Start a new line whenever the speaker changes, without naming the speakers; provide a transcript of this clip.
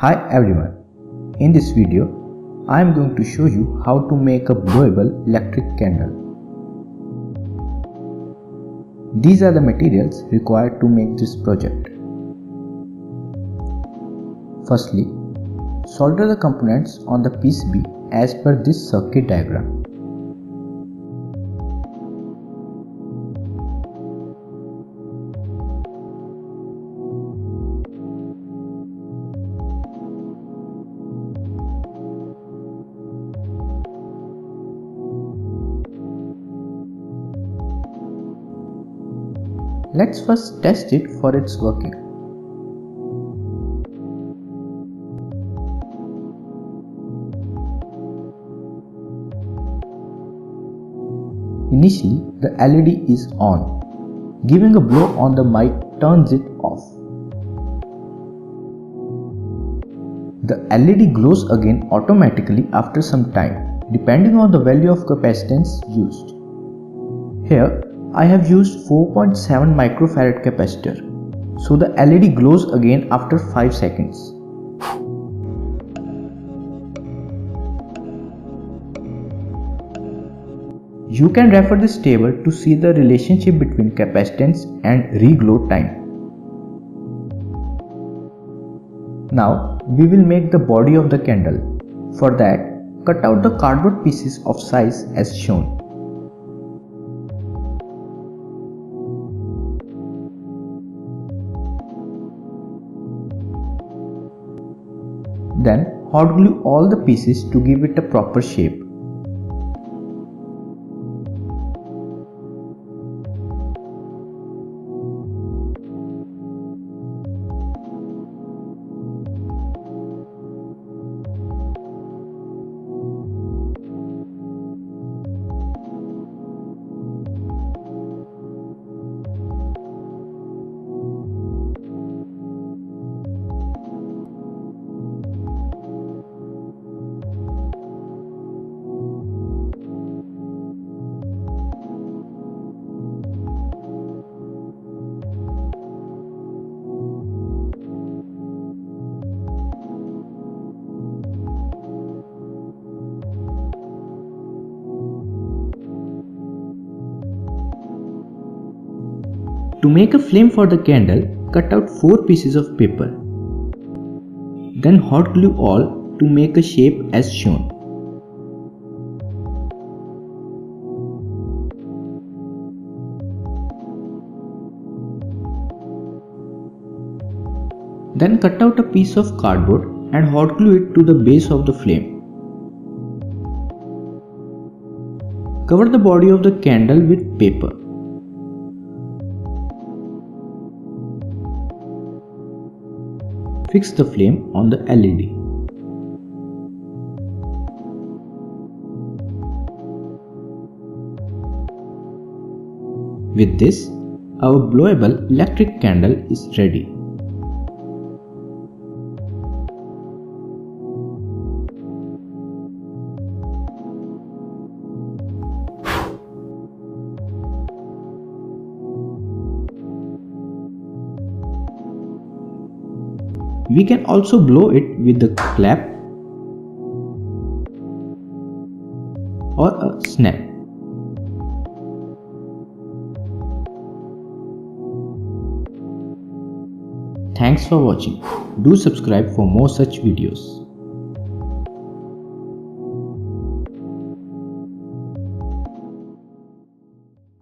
Hi everyone, in this video I am going to show you how to make a blowable electric candle. These are the materials required to make this project. Firstly, solder the components on the PCB as per this circuit diagram. Let's first test it for its working. Initially, the LED is on. Giving a blow on the mic turns it off. The LED glows again automatically after some time, depending on the value of capacitance used. Here, I have used 4.7 microfarad capacitor, so the LED glows again after 5 seconds. You can refer this table to see the relationship between capacitance and reglow time. Now we will make the body of the candle. For that, cut out the cardboard pieces of size as shown. Then hot glue all the pieces to give it a proper shape. To make a flame for the candle, cut out 4 pieces of paper. Then hot glue all to make a shape as shown. Then cut out a piece of cardboard and hot glue it to the base of the flame. Cover the body of the candle with paper. Fix the flame on the LED. With this, our blowable electric candle is ready. We can also blow it with the clap or a snap. Thanks for watching. Do subscribe for more such videos.